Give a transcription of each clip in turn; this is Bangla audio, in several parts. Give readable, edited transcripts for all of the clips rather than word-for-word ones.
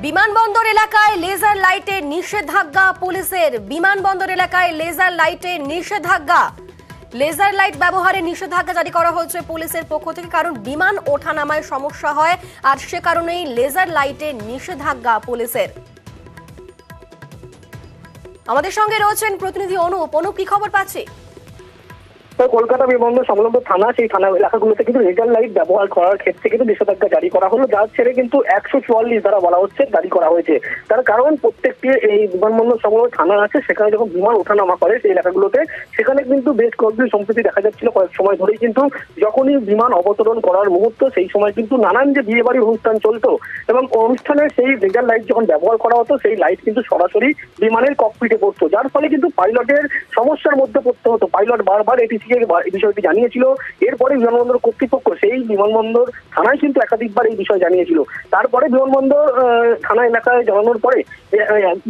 বিমানবন্দর এলাকায় লেজার লাইটে নিষেধাজ্ঞা পুলিশের। বিমানবন্দর এলাকায় লেজার লাইটে নিষেধাজ্ঞা, লেজার লাইট ব্যবহারে নিষেধাজ্ঞা জারি করা হয়েছে পুলিশের পক্ষ থেকে, কারণ বিমান ওঠানামায় সমস্যা হয় আর সে কারণেই লেজার লাইটে নিষেধাজ্ঞা পুলিশের। আমাদের সঙ্গে রয়েছেন প্রতিনিধি অনুপ। কি খবর পাচ্ছি? কলকাতা বিমানবন্দর সংলগ্ন থানা, সেই থানা এলাকাগুলোতে কিন্তু লেজার লাইট ব্যবহার করার ক্ষেত্রে কিন্তু নিষেধাজ্ঞা জারি করা হলো, যার ছেড়ে কিন্তু 144 দ্বারা বলা হচ্ছে জারি করা হয়েছে। তার কারণ প্রত্যেকটি এই বিমানবন্দর সংলগ্ন থানা আছে, সেখানে যখন বিমান ওঠানামা করে সেই এলাকাগুলোতে, সেখানে কিন্তু বেশ কয়েকদিন সম্প্রতি দেখা যাচ্ছিল কয়েক সময় ধরেই কিন্তু যখনই বিমান অবতরণ করার মুহূর্ত, সেই সময় কিন্তু নানান যে বিয়ে বাড়ির অনুষ্ঠান চলতো এবং অনুষ্ঠানের সেই লেজার লাইট যখন ব্যবহার করা হতো, সেই লাইট কিন্তু সরাসরি বিমানের ককপিটে পড়তো, যার ফলে কিন্তু পাইলটের সমস্যার মধ্যে পড়তে হতো। পাইলট বারবার এই বিষয়টি জানিয়েছিল। এরপরে বিমানবন্দর কর্তৃপক্ষ সেই বিমানবন্দর থানায় কিন্তু একাধিকবার এই বিষয় জানিয়েছিল। তারপরে বিমানবন্দর থানা এলাকায় জানানোর পরে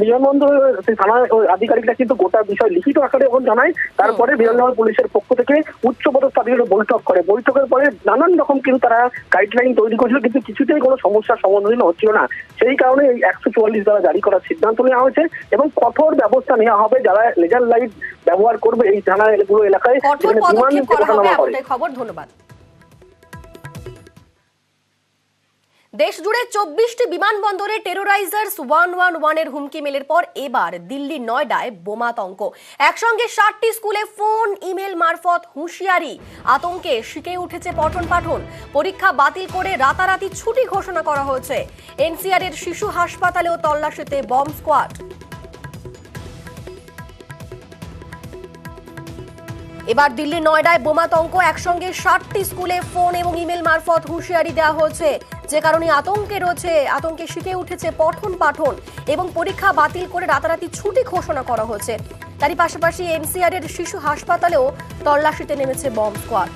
বিমানবন্দর থানা আধিকারিকরা কিন্তু গোটা বিষয় লিখিত আকারে এখন জানায়। তারপরে বিমানবন্দর পুলিশের পক্ষ থেকে উচ্চপদস্থ আধিকারিক বৈঠক করে। বৈঠকের পরে নানান রকম কিন্তু তারা গাইডলাইন তৈরি করেছিল, কিন্তু কিছুতেই কোনো সমস্যার সমাধান হচ্ছিল না। সেই কারণে এই 144 দ্বারা জারি করার সিদ্ধান্ত নেওয়া হয়েছে এবং কঠোর ব্যবস্থা নেওয়া হবে যারা লেজার লাইট ব্যবহার করবে এই থানাগুলো এলাকায়। খবর, ধন্যবাদ। দেশ জুড়ে 24টি বিমানবন্দরে টেরোরাইজার্স 111 এর হুমকি মেলের পর এবার দিল্লির নয়ডায় বোমাতঙ্ক। একসঙ্গে 60টি স্কুলে ফোন ইমেল মারফত হুঁশিয়ারি। আতঙ্কে শিখে উঠেছে পঠন পাঠন। পরীক্ষা বাতিল করে রাতারাতি ছুটি ঘোষণা করা হয়েছে। এনসিআর এর শিশু হাসপাতালেও তল্লাশিতে বম্ব স্কোয়াড। এবার দিল্লি নয়ডায় বোমাতঙ্ক। একসঙ্গে 60টি স্কুলে ফোন এবং ইমেল মারফত হুঁশিয়ারি দেওয়া হয়েছে, যে কারণে আতঙ্কে শিখে উঠেছে পঠন পাঠন এবং পরীক্ষা বাতিল করে রাতারাতি ছুটি ঘোষণা করা হয়েছে। তারই পাশাপাশি এনসিআর এর শিশু হাসপাতালেও তল্লাশিতে নেমেছে বম্ব স্কোয়াড।